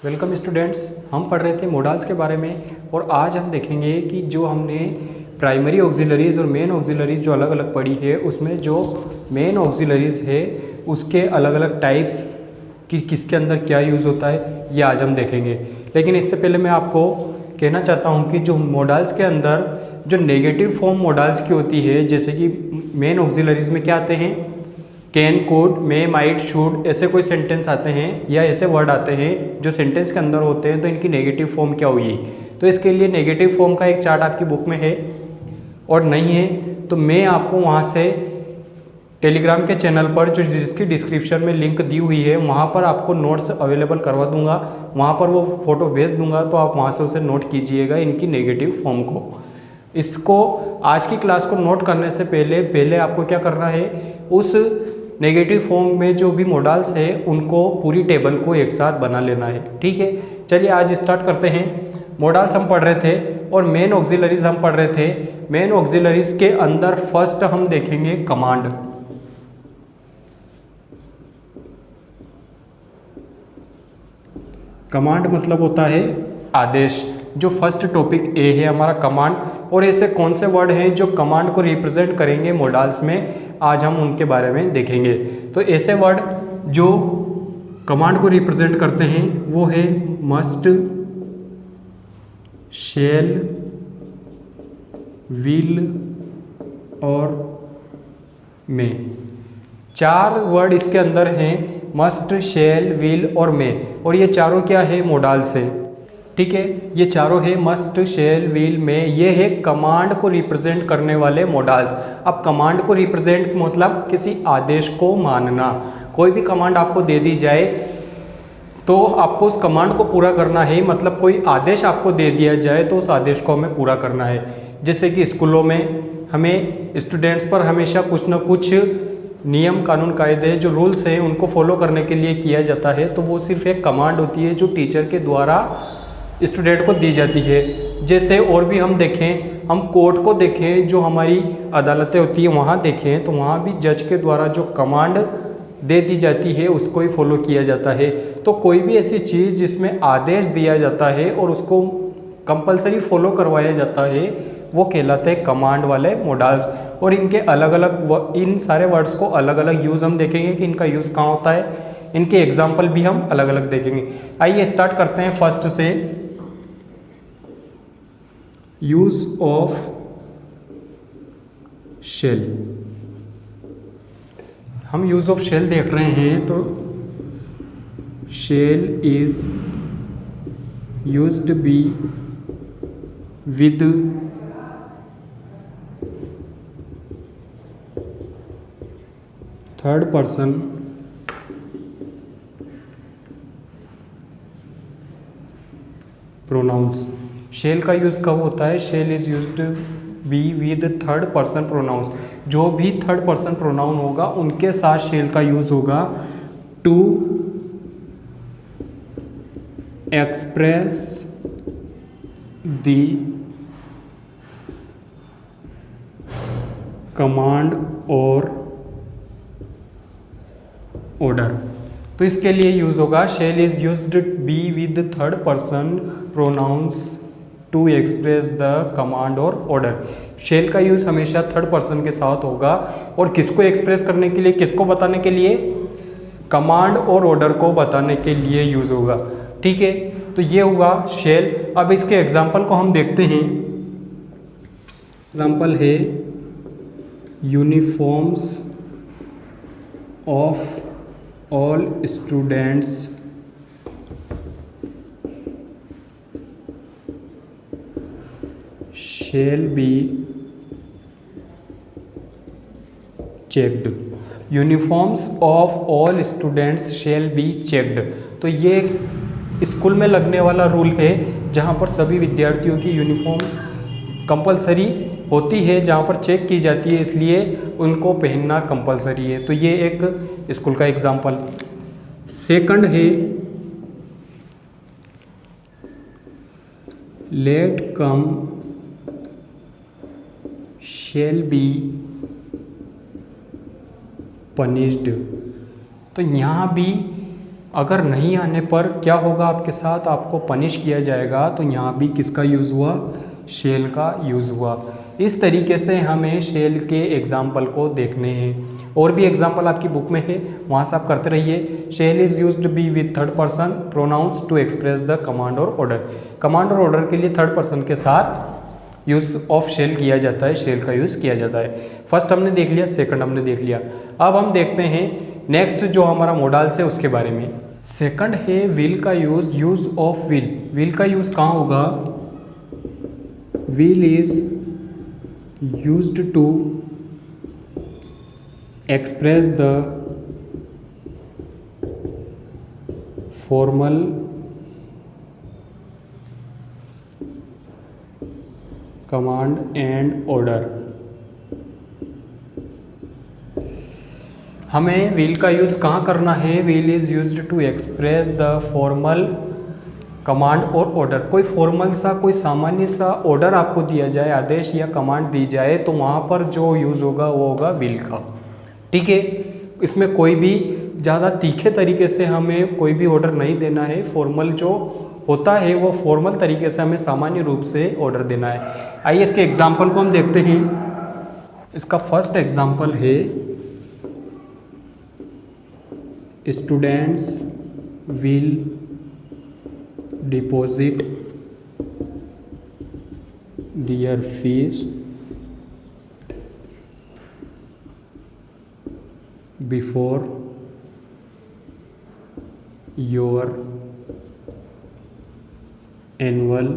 Welcome students. हम पढ़ रहे थे मॉडल्स के बारे में और आज हम देखेंगे कि जो हमने प्राइमरी ऑक्सिलरीज और मेन ऑक्सिलरीज जो अलग अलग पढ़ी है उसमें जो मेन ऑक्सिलरीज है उसके अलग अलग टाइप्स कि किसके अंदर क्या यूज़ होता है ये आज हम देखेंगे। लेकिन इससे पहले मैं आपको कहना चाहता हूँ कि जो मॉडल्स के अंदर जो नेगेटिव फॉर्म मॉडल्स की होती है, जैसे कि मेन ऑक्सिलरीज में क्या आते हैं, can, could, may, might, should, ऐसे कोई सेंटेंस आते हैं या ऐसे वर्ड आते हैं जो सेंटेंस के अंदर होते हैं, तो इनकी नेगेटिव फॉर्म क्या हुई। तो इसके लिए नेगेटिव फॉर्म का एक चार्ट आपकी बुक में है और नहीं है तो मैं आपको वहाँ से टेलीग्राम के चैनल पर जो जिसकी डिस्क्रिप्शन में लिंक दी हुई है वहाँ पर आपको नोट्स अवेलेबल करवा दूंगा, वहाँ पर वो फ़ोटो भेज दूंगा, तो आप वहाँ से उसे नोट कीजिएगा इनकी नेगेटिव फॉर्म को। इसको आज की क्लास को नोट करने से पहले आपको क्या करना है, उस नेगेटिव फॉर्म में जो भी मॉडल्स है उनको पूरी टेबल को एक साथ बना लेना है। ठीक है, चलिए आज स्टार्ट करते हैं। मॉडल्स हम पढ़ रहे थे और मेन ऑक्सिलरीज हम पढ़ रहे थे। मेन ऑक्सिलरीज के अंदर फर्स्ट हम देखेंगे कमांड। कमांड मतलब होता है आदेश। जो फर्स्ट टॉपिक ए है हमारा कमांड, और ऐसे कौन से वर्ड हैं जो कमांड को रिप्रेजेंट करेंगे मॉडल्स में, आज हम उनके बारे में देखेंगे। तो ऐसे वर्ड जो कमांड को रिप्रेजेंट करते हैं वो है मस्ट, शैल, विल और मे। चार वर्ड इसके अंदर हैं, मस्ट, शैल, विल और मे, और ये चारों क्या है, मॉडल्स है। ठीक है, ये चारों है मस्ट, शैल, विल, मे, ये है कमांड को रिप्रेजेंट करने वाले मॉडल्स। अब कमांड को रिप्रेजेंट मतलब किसी आदेश को मानना। कोई भी कमांड आपको दे दी जाए तो आपको उस कमांड को पूरा करना है, मतलब कोई आदेश आपको दे दिया जाए तो उस आदेश को हमें पूरा करना है। जैसे कि स्कूलों में हमें स्टूडेंट्स पर हमेशा कुछ ना कुछ नियम, कानून, कायदे, जो रूल्स हैं उनको फॉलो करने के लिए किया जाता है, तो वो सिर्फ एक कमांड होती है जो टीचर के द्वारा स्टूडेंट को दी जाती है। जैसे और भी हम देखें, हम कोर्ट को देखें, जो हमारी अदालतें होती है वहाँ देखें, तो वहाँ भी जज के द्वारा जो कमांड दे दी जाती है उसको ही फॉलो किया जाता है। तो कोई भी ऐसी चीज़ जिसमें आदेश दिया जाता है और उसको कंपलसरी फॉलो करवाया जाता है वो कहलाते हैं कमांड वाले मॉडल्स। और इनके अलग अलग, इन सारे वर्ड्स को अलग अलग यूज़ हम देखेंगे कि इनका यूज़ कहाँ होता है, इनके एग्जाम्पल भी हम अलग अलग देखेंगे। आइए स्टार्ट करते हैं फर्स्ट से। Use of shall. हम यूज ऑफ शेल देख रहे हैं, तो shall is used be with third person pronouns. Shall का यूज़ कब होता है, shall is used be with third person pronouns. जो भी थर्ड पर्सन प्रोनाउन होगा उनके साथ शेल का यूज़ होगा टू एक्सप्रेस द कमांड और ऑर्डर। तो इसके लिए यूज होगा shall is used be with third person pronouns to express the command और ऑर्डर। शेल का यूज हमेशा थर्ड पर्सन के साथ होगा और किसको एक्सप्रेस करने के लिए, किसको बताने के लिए, कमांड और ऑर्डर को बताने के लिए यूज होगा। ठीक है, तो ये हुआ शेल। अब इसके एग्जाम्पल को हम देखते हैं। एग्जाम्पल है uniforms of all students shall be checked। Uniforms of all students shall be checked. तो ये स्कूल में लगने वाला रूल है जहाँ पर सभी विद्यार्थियों की यूनिफॉर्म कंपलसरी होती है, जहाँ पर चेक की जाती है, इसलिए उनको पहनना कंपलसरी है। तो ये एक स्कूल का एग्जाम्पल। सेकंड है late come shall be punished. तो यहाँ भी अगर नहीं आने पर क्या होगा आपके साथ, आपको पनिश किया जाएगा। तो यहाँ भी किसका यूज़ हुआ, शेल का यूज़ हुआ। इस तरीके से हमें शेल के एग्जाम्पल को देखने हैं। और भी एग्जाम्पल आपकी बुक में है, वहाँ से आप करते रहिए। Shall is used be with third person pronouns to express the command और ऑर्डर। कमांड और ऑर्डर के लिए थर्ड पर्सन के साथ यूज़ ऑफ शेल किया जाता है, शेल का यूज़ किया जाता है। फर्स्ट हमने देख लिया, सेकंड हमने देख लिया। अब हम देखते हैं नेक्स्ट जो हमारा मोडाल्स है उसके बारे में। सेकंड है विल का use, use of will. Will का यूज़ कहाँ होगा, will is used to express the formal command and order. हमें विल का यूज़ कहाँ करना है, will is used to express the formal command और ऑर्डर। कोई फॉर्मल सा, कोई सामान्य सा ऑर्डर आपको दिया जाए, आदेश या कमांड दी जाए, तो वहाँ पर जो यूज़ होगा वो होगा विल का। ठीक है, इसमें कोई भी ज़्यादा तीखे तरीके से हमें कोई भी ऑर्डर नहीं देना है। फॉर्मल जो होता है वो फॉर्मल तरीके से हमें सामान्य रूप से ऑर्डर देना है। आइए इसके एग्जाम्पल को हम देखते हैं। इसका फर्स्ट एग्जाम्पल है students will deposit there fees before your annual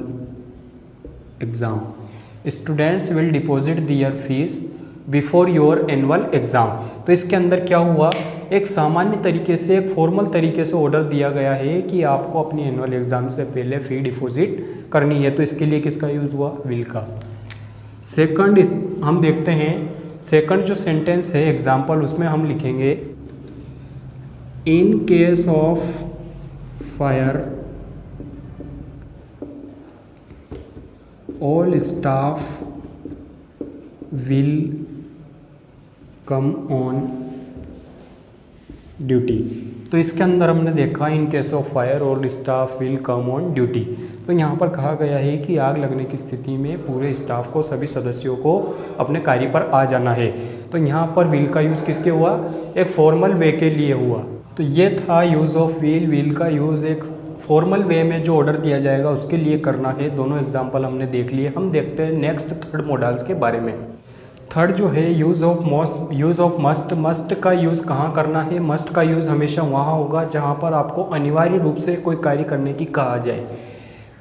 exam. Students will deposit there fees before your annual exam. तो इसके अंदर क्या हुआ, एक सामान्य तरीके से, एक फॉर्मल तरीके से ऑर्डर दिया गया है कि आपको अपनी एनुअल एग्ज़ाम से पहले फ़ी डिपॉजिट करनी है। तो इसके लिए किसका यूज़ हुआ, विल का। सेकंड हम देखते हैं, सेकंड जो सेंटेंस है एग्जाम्पल, उसमें हम लिखेंगे in case of fire all staff will come on duty. तो इसके अंदर हमने देखा इन केस ऑफ फायर और staff will come on duty. तो यहाँ पर कहा गया है कि आग लगने की स्थिति में पूरे स्टाफ को, सभी सदस्यों को अपने कार्य पर आ जाना है। तो यहाँ पर विल का यूज़ किसके हुआ, एक फॉर्मल वे के लिए हुआ। तो ये था यूज़ ऑफ विल। विल का यूज़ एक फॉर्मल वे में जो ऑर्डर दिया जाएगा उसके लिए करना है। दोनों एग्जाम्पल हमने देख लिए। हम देखते हैं नेक्स्ट थर्ड मॉडल्स के बारे में। थर्ड जो है यूज़ ऑफ मस्ट। मस्ट का यूज़ कहाँ करना है, मस्ट का यूज़ हमेशा वहाँ होगा जहाँ पर आपको अनिवार्य रूप से कोई कार्य करने की कहा जाए।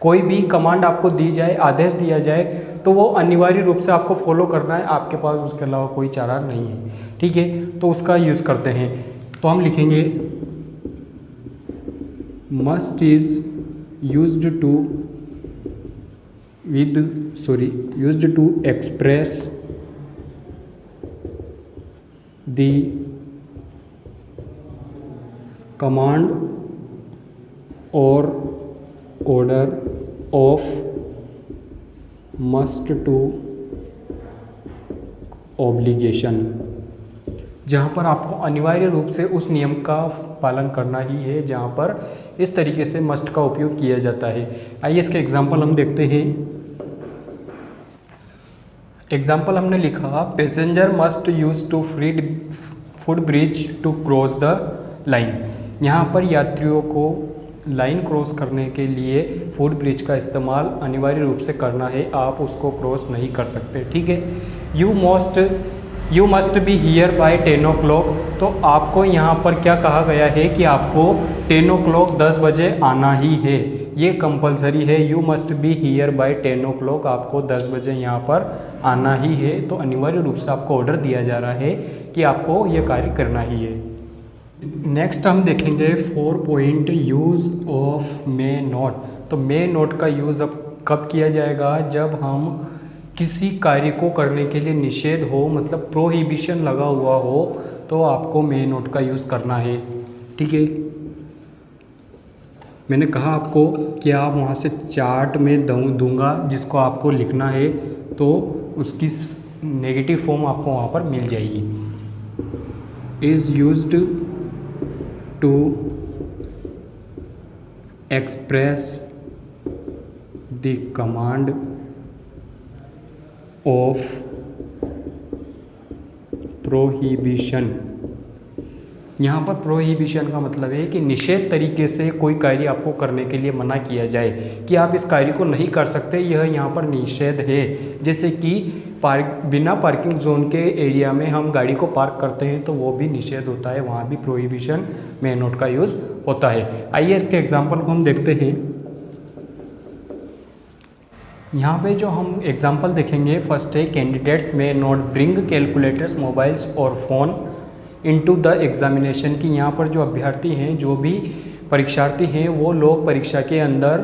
कोई भी कमांड आपको दी जाए, आदेश दिया जाए, तो वो अनिवार्य रूप से आपको फॉलो करना है, आपके पास उसके अलावा कोई चारा नहीं है। ठीक है, तो उसका यूज़ करते हैं। तो हम लिखेंगे must is used to express the command or order of must to obligation। जहाँ पर आपको अनिवार्य रूप से उस नियम का पालन करना ही है जहाँ पर इस तरीके से मस्ट का उपयोग किया जाता है। आइए इसके एग्जाम्पल हम देखते हैं। एग्जाम्पल हमने लिखा passenger must use to foot bridge to cross the line. यहाँ पर यात्रियों को लाइन क्रॉस करने के लिए फुट ब्रिज का इस्तेमाल अनिवार्य रूप से करना है, आप उसको क्रॉस नहीं कर सकते। ठीक है, you must be here bye 10 o'clock। तो आपको यहाँ पर क्या कहा गया है कि आपको 10 o'clock 10 बजे आना ही है, ये कंपलसरी है। You must be here bye 10 o'clock, आपको 10 बजे यहाँ पर आना ही है। तो अनिवार्य रूप से आपको ऑर्डर दिया जा रहा है कि आपको ये कार्य करना ही है। नेक्स्ट हम देखेंगे 4 point use of may not. तो मे नॉट का यूज़ अब कब किया जाएगा, जब हम किसी कार्य को करने के लिए निषेध हो, मतलब प्रोहिबिशन लगा हुआ हो, तो आपको मे नॉट का यूज़ करना है। ठीक है, मैंने कहा आपको कि आप वहाँ से चार्ट में दूंगा जिसको आपको लिखना है, तो उसकी नेगेटिव फॉर्म आपको वहाँ पर मिल जाएगी। Is used to express the command of prohibition. यहाँ पर प्रोहिबिशन का मतलब है कि निषेध तरीके से कोई कार्य आपको करने के लिए मना किया जाए कि आप इस कार्य को नहीं कर सकते, यह यहाँ पर निषेध है। जैसे कि बिना पार्किंग जोन के एरिया में हम गाड़ी को पार्क करते हैं तो वो भी निषेध होता है, वहाँ भी प्रोहिबिशन मे नोट का यूज़ होता है। आइए इसके एग्जाम्पल को हम देखते हैं। यहाँ पे जो हम एग्जाम्पल देखेंगे, फर्स्ट है कैंडिडेट्स में नॉट ब्रिंग कैलकुलेटर्स, मोबाइल्स और फ़ोन इनटू द एग्जामिनेशन। की यहाँ पर जो अभ्यर्थी हैं, जो भी परीक्षार्थी हैं, वो लोग परीक्षा के अंदर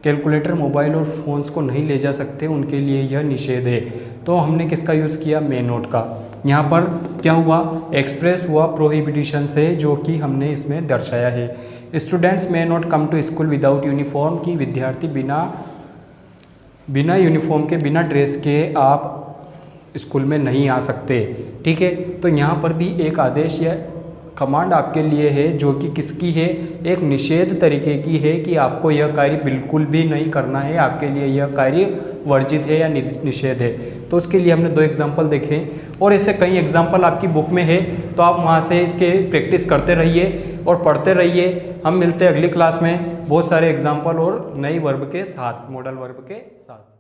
कैलकुलेटर, मोबाइल और फ़ोन्स को नहीं ले जा सकते, उनके लिए यह निषेध है। तो हमने किसका यूज़ किया? मे नोट का। यहाँ पर क्या हुआ? एक्सप्रेस हुआ प्रोहिबिशन से, जो कि हमने इसमें दर्शाया है। Students may not come to school without uniform, की विद्यार्थी बिना यूनिफॉर्म के, बिना ड्रेस के आप स्कूल में नहीं आ सकते। ठीक है, तो यहाँ पर भी एक आदेश या कमांड आपके लिए है, जो कि किसकी है? एक निषेध तरीके की है कि आपको यह कार्य बिल्कुल भी नहीं करना है, आपके लिए यह कार्य वर्जित है या निषेध है। तो उसके लिए हमने 2 एग्जाम्पल देखे और ऐसे कई एग्जाम्पल आपकी बुक में है, तो आप वहाँ से इसके प्रैक्टिस करते रहिए और पढ़ते रहिए। हम मिलते हैं अगली क्लास में बहुत सारे एग्जाम्पल और नई वर्ब के साथ, मॉडल वर्ब के साथ।